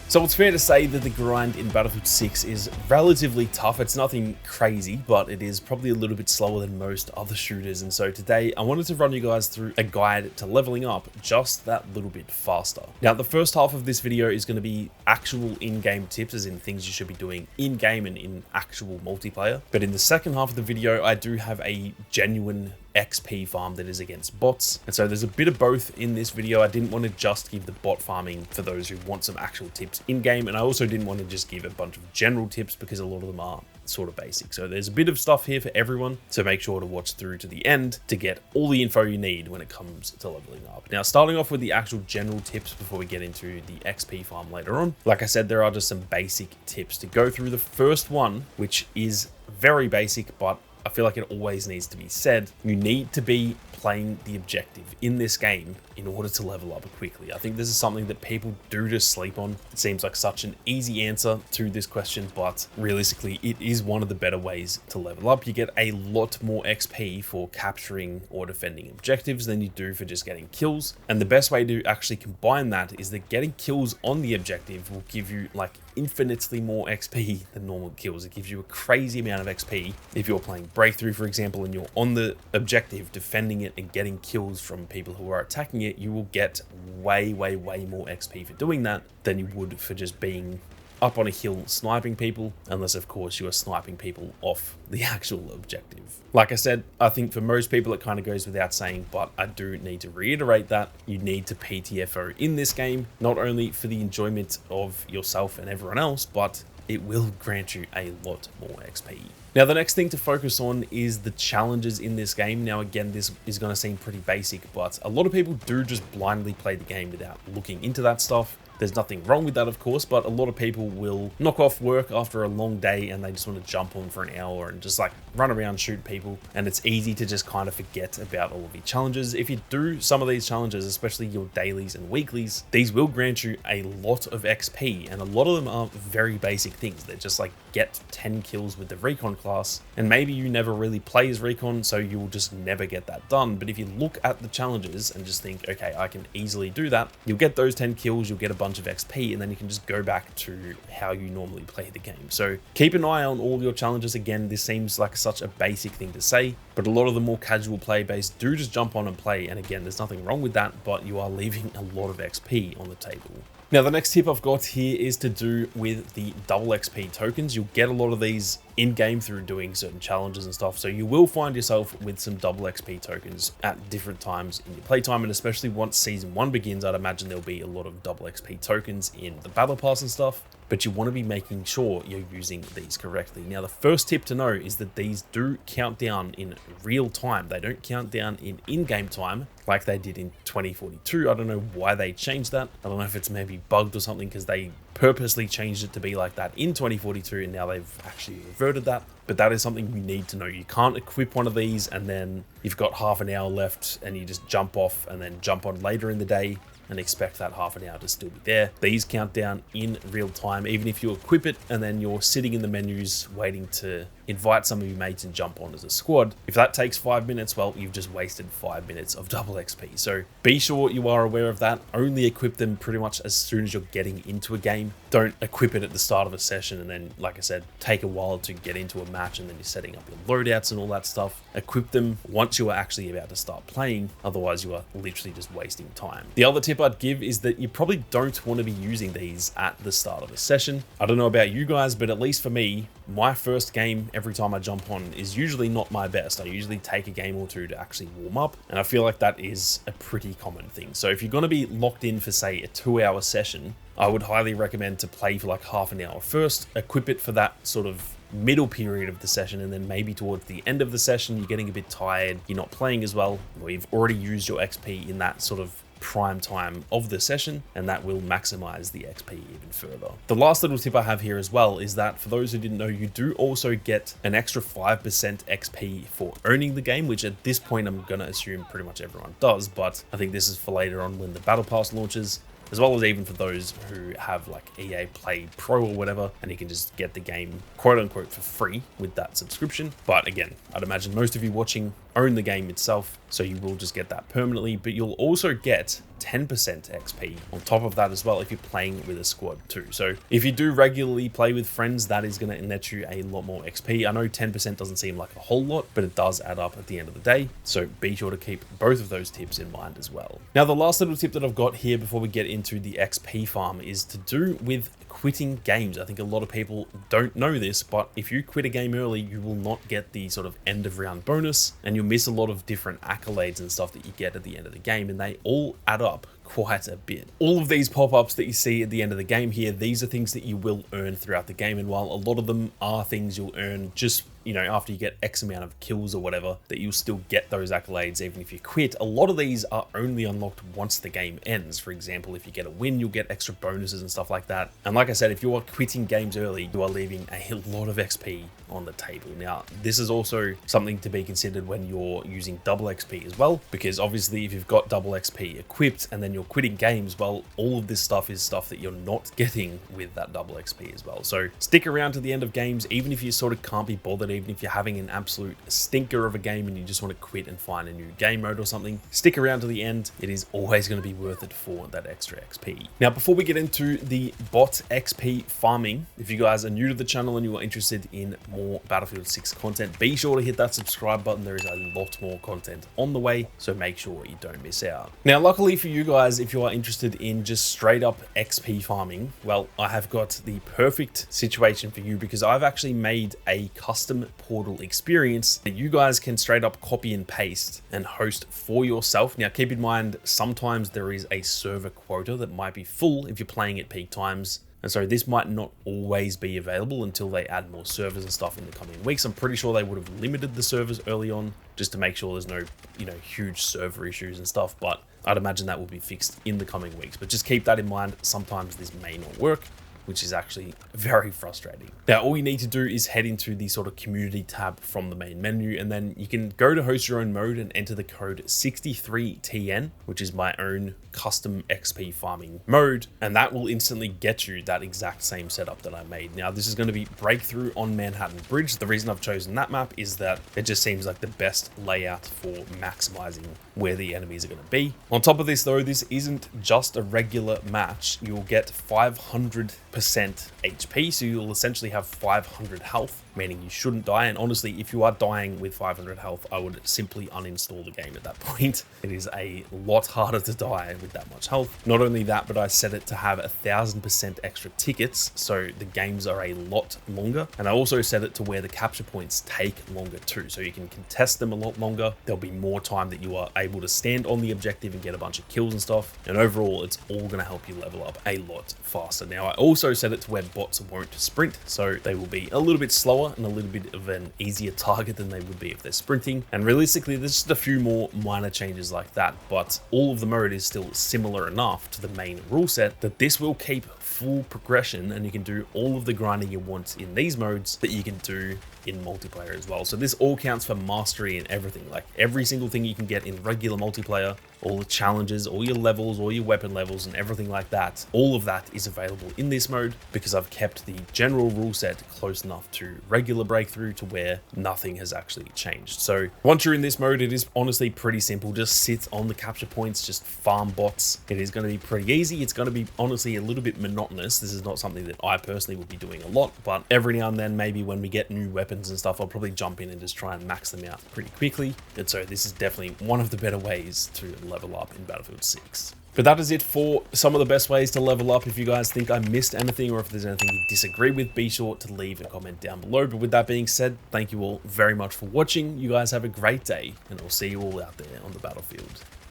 So it's fair to say that the grind in Battlefield 6 is relatively tough. It's nothing crazy, but it is probably a little bit slower than most other shooters. And so today I wanted to run you guys through a guide to leveling up just that little bit faster. Now, the first half of this video is going to be actual in-game tips, as in things you should be doing in-game and in actual multiplayer. But in the second half of the video, I do have a genuine XP farm that is against bots. And so there's a bit of both in this video. I didn't want to just give the bot farming for those who want some actual tips in-game, and I also didn't want to just give a bunch of general tips because a lot of them are sort of basic. So there's a bit of stuff here for everyone, so make sure to watch through to the end to get all the info you need when it comes to leveling up. Now, starting off with the actual general tips before we get into the XP farm later on, like I said, there are just some basic tips to go through. The first one, which is very basic, but I feel like it always needs to be said, you need to be playing the objective in this game in order to level up quickly. I think this is something that people do just sleep on. It seems like such an easy answer to this question, but realistically, it is one of the better ways to level up. You get a lot more XP for capturing or defending objectives than you do for just getting kills. And the best way to actually combine that is that getting kills on the objective will give you like infinitely more XP than normal kills. It gives you a crazy amount of XP. If you're playing Breakthrough, for example, and you're on the objective defending it and getting kills from people who are attacking it, you will get way more XP for doing that than you would for just being up on a hill sniping people, unless of course you are sniping people off the actual objective. Like I said, I think for most people it kind of goes without saying, but I do need to reiterate that you need to PTFO in this game, not only for the enjoyment of yourself and everyone else, but it will grant you a lot more XP. Now, the next thing to focus on is the challenges in this game. Now, again, this is going to seem pretty basic, but a lot of people do just blindly play the game without looking into that stuff. There's nothing wrong with that, of course, but a lot of people will knock off work after a long day and they just want to jump on for an hour and just like run around, shoot people. And it's easy to just kind of forget about all of the challenges. If you do some of these challenges, especially your dailies and weeklies, these will grant you a lot of XP. And a lot of them are very basic things. They're just like get 10 kills with the recon class. And maybe you never really play as recon, so you will just never get that done. But if you look at the challenges and just think, okay, I can easily do that, you'll get those 10 kills, you'll get a bunch of XP, and then you can just go back to how you normally play the game. So keep an eye on all your challenges. Again, this seems like such a basic thing to say, but a lot of the more casual play base do just jump on and play. And again, there's nothing wrong with that, but you are leaving a lot of XP on the table. Now, the next tip I've got here is to do with the double XP tokens. You'll get a lot of these in-game through doing certain challenges and stuff, so you will find yourself with some double XP tokens at different times in your playtime, and especially once Season 1 begins, I'd imagine there'll be a lot of double XP tokens in the Battle Pass and stuff, but you want to be making sure you're using these correctly. Now, the first tip to know is that these do count down in real time. They don't count down in-game time like they did in 2042. I don't know why they changed that. I don't know if it's maybe bugged or something, because they purposely changed it to be like that in 2042 and now they've actually reverted that. But that is something you need to know. You can't equip one of these and then you've got half an hour left and you just jump off and then jump on later in the day and expect that half an hour to still be there. These count down in real time, even if you equip it and then you're sitting in the menus waiting to invite some of your mates and jump on as a squad. If that takes 5 minutes, well, you've just wasted 5 minutes of double XP. So be sure you are aware of that. Only equip them pretty much as soon as you're getting into a game. Don't equip it at the start of a session and then, like I said, take a while to get into a match and then you're setting up your loadouts and all that stuff. Equip them once you are actually about to start playing. Otherwise, you are literally just wasting time. The other tip I'd give is that you probably don't want to be using these at the start of a session. I don't know about you guys, but at least for me, my first game every time I jump on is usually not my best. I usually take a game or two to actually warm up, and I feel like that is a pretty common thing. So if you're going to be locked in for, say, a 2-hour session, I would highly recommend to play for like half an hour first, equip it for that sort of middle period of the session, and then maybe towards the end of the session you're getting a bit tired, you're not playing as well, or you've already used your XP in that sort of prime time of the session, and that will maximize the XP even further. The last little tip I have here as well is that for those who didn't know, you do also get an extra 5% XP for owning the game, which at this point I'm going to assume pretty much everyone does, but I think this is for later on when the Battle Pass launches. as well as even for those who have like EA Play Pro or whatever, and you can just get the game quote unquote for free with that subscription. But again, I'd imagine most of you watching own the game itself, so you will just get that permanently, but you'll also get 10% XP on top of that as well if you're playing with a squad too. So if you do regularly play with friends, that is going to net you a lot more XP. I know 10% doesn't seem like a whole lot, but it does add up at the end of the day. So be sure to keep both of those tips in mind as well. Now, the last little tip that I've got here before we get into the XP farm is to do with quitting games. I think a lot of people don't know this, but if you quit a game early, you will not get the sort of end of round bonus, and you'll miss a lot of different accolades and stuff that you get at the end of the game, and they all add up quite a bit. All of these pop-ups that you see at the end of the game here, these are things that you will earn throughout the game, and while a lot of them are things you'll earn just, you know, after you get X amount of kills or whatever, that you'll still get those accolades even if you quit. A lot of these are only unlocked once the game ends. For example, if you get a win, you'll get extra bonuses and stuff like that. And like I said, if you are quitting games early, you are leaving a lot of XP on the table. Now, this is also something to be considered when you're using double XP as well, because obviously if you've got double XP equipped and then you're quitting games, well, all of this stuff is stuff that you're not getting with that double XP as well. So stick around to the end of games, even if you sort of can't be bothered, even if you're having an absolute stinker of a game and you just want to quit and find a new game mode or something, stick around to the end. It is always going to be worth it for that extra XP. Now, before we get into the bot XP farming, if you guys are new to the channel and you are interested in more Battlefield 6 content, be sure to hit that subscribe button. There is a lot more content on the way, so make sure you don't miss out. Now, luckily for you guys, if you are interested in just straight up XP farming, well, I have got the perfect situation for you, because I've actually made a custom portal experience that you guys can straight up copy and paste and host for yourself. Now, keep in mind, sometimes there is a server quota that might be full if you're playing at peak times. And so this might not always be available until they add more servers and stuff in the coming weeks. I'm pretty sure they would have limited the servers early on just to make sure there's no, you know, huge server issues and stuff. But I'd imagine that will be fixed in the coming weeks. But just keep that in mind. Sometimes this may not work, which is actually very frustrating. Now, all you need to do is head into the sort of community tab from the main menu, and then you can go to host your own mode and enter the code 63TN, which is my own custom XP farming mode, and that will instantly get you that exact same setup that I made. Now, this is going to be Breakthrough on Manhattan Bridge. The reason I've chosen that map is that it just seems like the best layout for maximizing where the enemies are going to be. On top of this though, this isn't just a regular match. You'll get 500% HP, so you'll essentially have 500 health, meaning you shouldn't die. And honestly, if you are dying with 500 health, I would simply uninstall the game at that point. It is a lot harder to die with that much health. Not only that, but I set it to have 1000% extra tickets, so the games are a lot longer. And I also set it to where the capture points take longer too, so you can contest them a lot longer. There'll be more time that you are able to stand on the objective and get a bunch of kills and stuff. And overall, it's all going to help you level up a lot faster. Now, I also set it to where bots won't sprint, so they will be a little bit slower and a little bit of an easier target than they would be if they're sprinting. And realistically, there's just a few more minor changes like that, but all of the mode is still similar enough to the main rule set that this will keep full progression, and you can do all of the grinding you want in these modes that you can do in multiplayer as well. So this all counts for mastery and everything, like every single thing you can get in regular multiplayer, all the challenges, all your levels, all your weapon levels and everything like that. All of that is available in this mode because I've kept the general rule set close enough to regular Breakthrough to where nothing has actually changed. So once you're in this mode, it is honestly pretty simple. Just sit on the capture points, just farm bots. It is going to be pretty easy. It's going to be honestly a little bit monotonous. This is not something that I personally would be doing a lot, but every now and then, maybe when we get new weapons and stuff, I'll probably jump in and just try and max them out pretty quickly. And so this is definitely one of the better ways to level up in Battlefield 6. But that is it for some of the best ways to level up. If you guys think I missed anything, or if there's anything you disagree with, be sure to leave a comment down below. But with that being said, thank you all very much for watching. You guys have a great day, and I'll see you all out there on the battlefield.